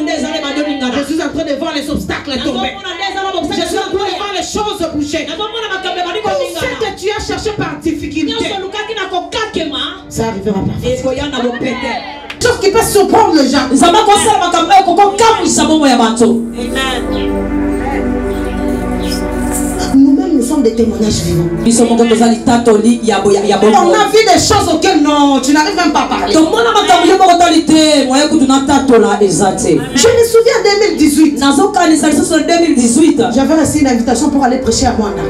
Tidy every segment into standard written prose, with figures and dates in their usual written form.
Je suis en train de voir les obstacles tomber. Je suis en train de voir les choses bouger. Tout ce que tu as cherché par difficulté, ça arrivera pas. Chose qui peut surprendre les gens. Nous-mêmes, nous sommes des témoignages vivants. On a vu des choses auxquelles non, tu n'arrives même pas à parler. Je me souviens en 2018. J'avais reçu une invitation pour aller prêcher à Mwanda.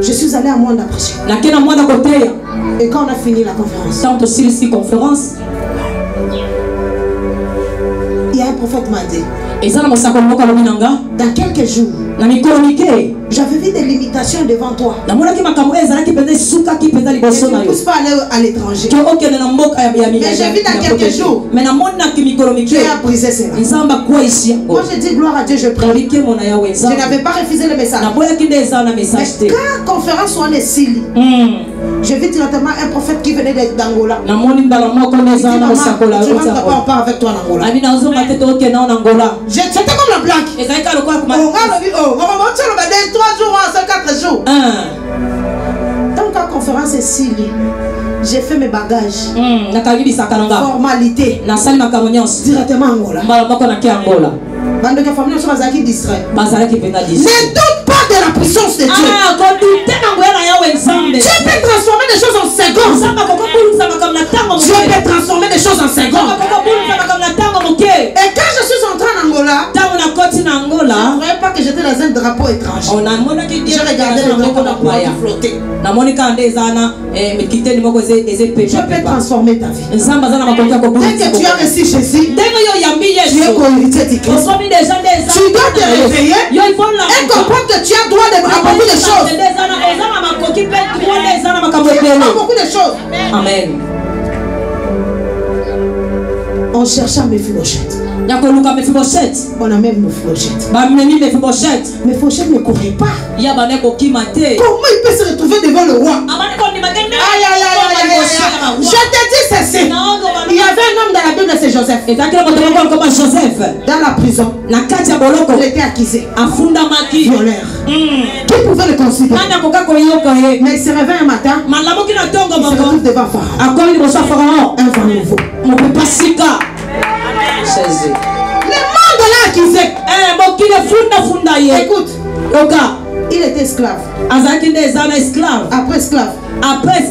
Je suis allé à Mwanda prêcher. Et quand on a fini la conférence, il y a un prophète m'a dit, dans quelques jours, j'avais vu des limitations devant toi. Je ne pousse pas aller à l'étranger. Mais j'ai vu dans quelques jours, Dieu a brisé cela. Moi je dis gloire à Dieu, je prie. Je n'avais pas refusé le message. Mais quand la conférence soit ici, j'ai vu directement un prophète qui venait d'Angola. Tu ne rentres pas, on part avec toi en Angola. C'était comme la blague. On 3 jours, 4 jours. Donc la conférence est ici, j'ai fait mes bagages. Formalité. Directement Angola. Bande de famille sont distraits. Ne doute pas de la puissance de Dieu. Dieu peut transformer des choses en secondes. Dieu peut transformer des choses en secondes. Et quand je suis entré en Angola, je ne croyais pas que j'étais dans un drapeau étranger. Je regardais le drapeau qui flottait. Je peux transformer ta vie. Dès que tu as reçu Jésus, tu es co-héritier du Christ. Tu dois te réveiller et comprendre que tu as droit à beaucoup de choses. Beaucoup de choses. Amen. On cherchait Mephibosheth. On a même Mephibosheth. Mephibosheth ne courait pas. Comment il peut se retrouver devant le roi? Aïe, aïe, aïe, aïe, aïe. Je te dis ceci. Il y avait un homme dans la Bible, c'est Joseph. Dans la prison, il était accusé. Violeur. Qui pouvait le considérer? Mais il se réveille un matin. Il se retrouve devant Pharaon. Un vent nouveau. Le monde l'a accusé. Écoute, il était esclave. Après esclave.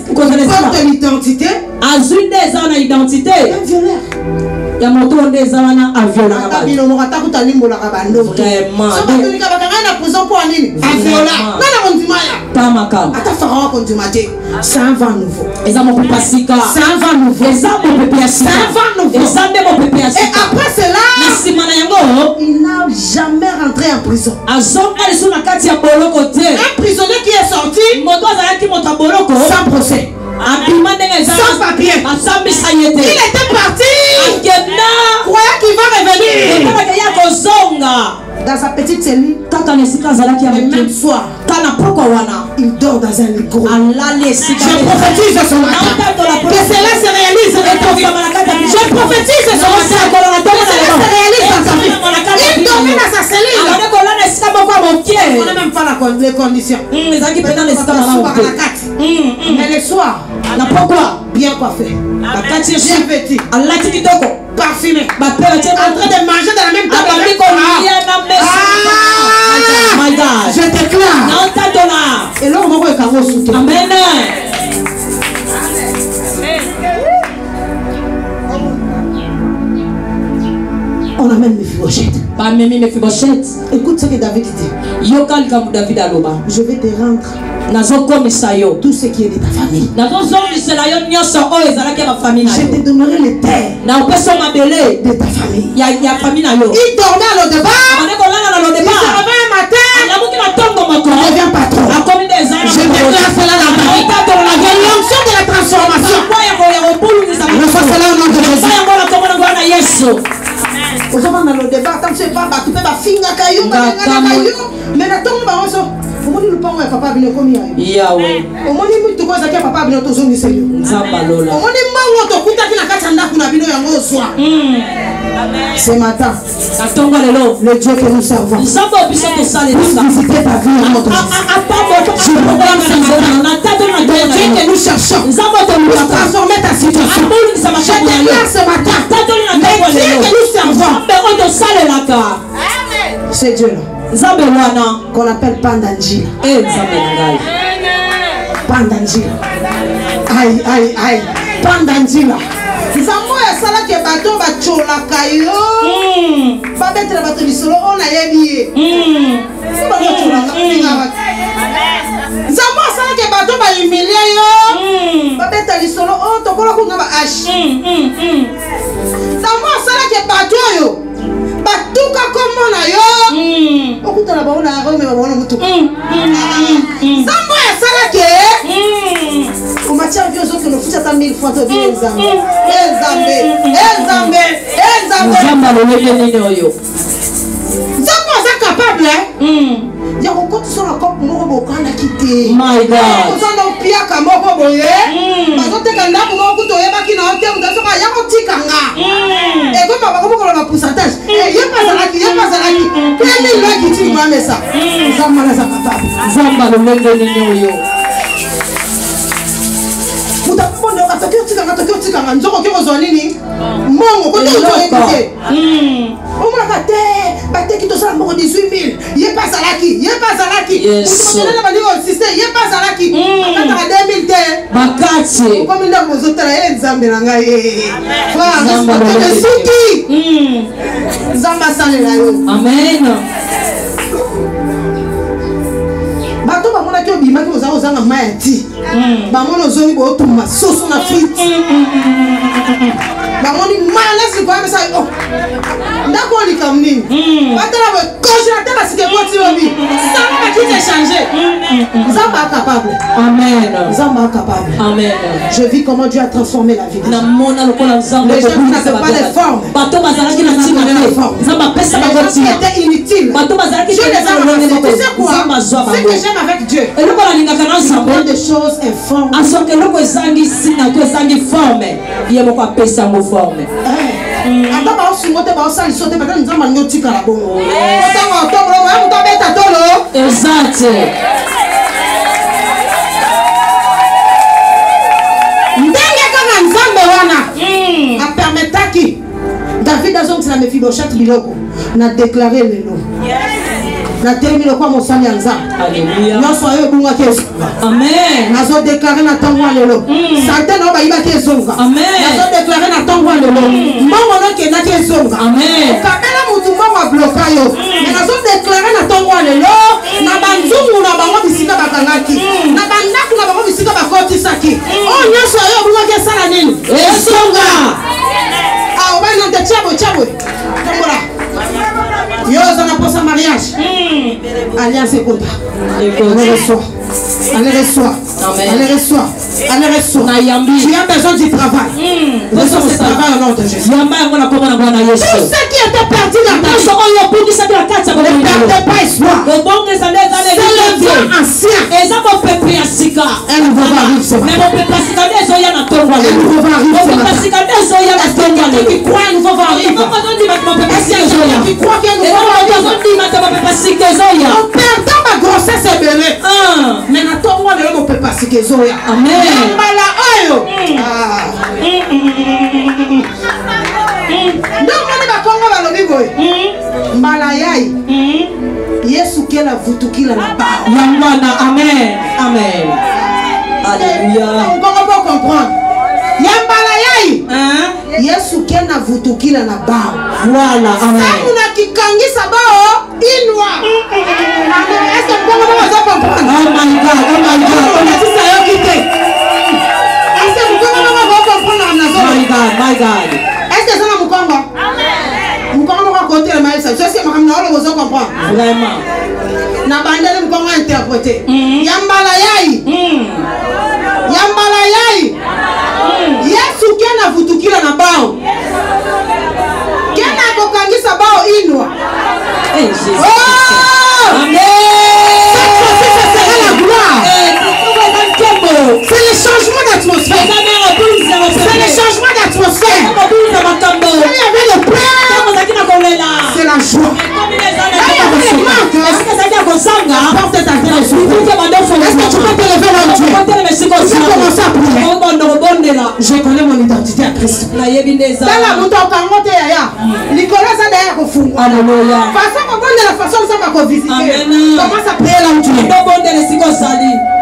Il porte l'identité. Un violeur. C'est un vent nouveau. C'est un vent nouveau. Et après cela, il n'a jamais rentré en prison. Un prisonnier qui est sorti sans procès, sans papier, il était parti, croyant qu'il va revenir dans sa petite cellule. Le même soir, il dort dans un lit gros. Je prophétise ce matin que cela se réalise dans ta vie. Je prophétise ce matin que cela se réalise dans ta vie. Il dormait dans sa cellule. On n'a même pas les conditions. Mais le soir, bien coiffé, bien vêtu, parfumé, en train de manger dans la même table. Je déclare. Et là, on va voir un soutien. Amen. On amène Mephibosheth. Écoute ce que David dit. Je vais te rendre tout ce qui est de ta famille. Je te donnerai les terres de ta famille. Il dormait à l'Odeba. Il se réveille un matin. Il devient patron. Je déclare cela dans ta vie. L'onction de la transformation. Reçois cela au nom de Jésus. Vous avez dans le débat, tant que c'est pas, tu peux pas finir caillou, mais la tombe va omoni lupango ya papa bino komi ayo Yahweh omoni mutu ko ezaki papa bino tozongisa yo nzamba lola omoni mbango tokutaki na kati ya ndako na bino yango ozwa ce matin le Dieu que nous servons visiter ta vie en notre le Dieu que nous cherchons pour transformer ta situation je déclare ce matin le Dieu que nous servons c'est Dieu là qu'on appelle Pandanjila Pandanjila aïe aïe aïe Pandanjila Nzambo ya sala ke bato ba cholaka yo ba betela bato lisolo ona yebi ba cholaka ninga Nzambo sala ke bato ba humilia yo ba betela lisolo o tokola ko ngaba ash Nzambo sala ke bato yo batuka komona yo okutala ba ona ko me ba ona mutu Nzambo ya sala ke Matia vieux autres nous foutent à 1000 fois de bien Nzambe Nzambe est capable ya kokoti sur la coupe moko bokana kité my god ozana opiaka moko boye bazoteka ndako moko toyebaki na hotel mutasoka ya kotikanga eko baba komoko na pourcentage ye pasala ki pemi laki ti mwame sa Nzambe na za capable Nzambe lo lenge nini oyo Tika nzoko ke kozwa nini mongo kote ozoyekite omona te bateki tosala moko 18000 ye pasalaki motelele bandiko insiste ye pasalaki bakataka 2000 te bakati okomi ndako ozotala ye Nzambe na ngai esuki Nzambe asalela yo amen bato bamonaki obimaki ozanga mai ya ti bamona ozongi bootuma soso na frite bamoni mayonnaise kwa mesa oh ndako likam nini batala bo congélateur basike koti lobi sama bakiti échanger Nzambe est capable amen Nzambe est capable amen je vis comment Dieu a transformé la vie na mona lokola Nzambe les gens qui n'avaient pas les formes bato bazalaki na tima te Nzambe pesa bakoti était inutile bato bazalaki Dieu les a tu sais quoi ce que j'aime avec Dieu et lokola lingaka na Nzambe des choses informes asoke loko ezangi sina to ezangi forme ye moko apesa mo forme ata baosungo te baosaliso te bata Nzambe alingi otikala bongo otanga otobolo ya moto abeta tolo exacte ndenge kaka Nzambe wana apermetaki David azongisa Mephibosheth biloko na déclaré lelo na termine kwa mosali ya Nzambe alléluia nyonso ayo ebungaki ezonga amen nazo déclarer na ntongo ya lelo sante na bayibaki ezonga amen nazo déclarer na ntongo ya lelo mbongo nokendaki ezonga amen okabela mutu mbongo abloka yo nazo déclarer na ntongo ya lelo na banzungu na bango bisika bakangaki na bandako na bango bisika bakotisaki oyo nyonso ayo ebungaki esala nini ezonga obana nte chabo tombola yo zana posa mariage alliance écoute allez reçois tu as besoin du travail besoin de travail au nom de Jésus tout ce qui était perdu dans ta vie ne perdez pas espoir c'est le vent ancien un nouveau va arriver ce matin un nouveau va arriver ce matin est-ce que qui croit un nouveau va arriver est-ce que qui croit qu'un nouveau va arriver en perdant ma grossesse est belle mais n'attends-moi ne peut pas si que zoya amen mbala oyo ndamoni bakongo balobi boye mbala yai Yesu kela vutukila na bao yangwana amen amen alléluia on peut comprendre yambala yai Yesu kena vutukila na bao voilà amen kuna kikangisa bao inwa est-ce que vous pouvez comprendre oh my god on a dit ça yo kité est-ce que vous pouvez comprendre my god est-ce que ça na mukongo amen mukongo kwa côté le maïs est-ce que makamna ole vous comprendre vraiment na bandele mukongo interpréter yambala yai Yesu kena vutukila na bao kena kokangisa bao inwa oh amen Je connais mon identité à Christ. Dans la montagne, on yaya. Nicolas a d'ailleurs au fond. Alléluia. Façon comment de la façon ça m'a visiter. Comment ça paye là où tu es.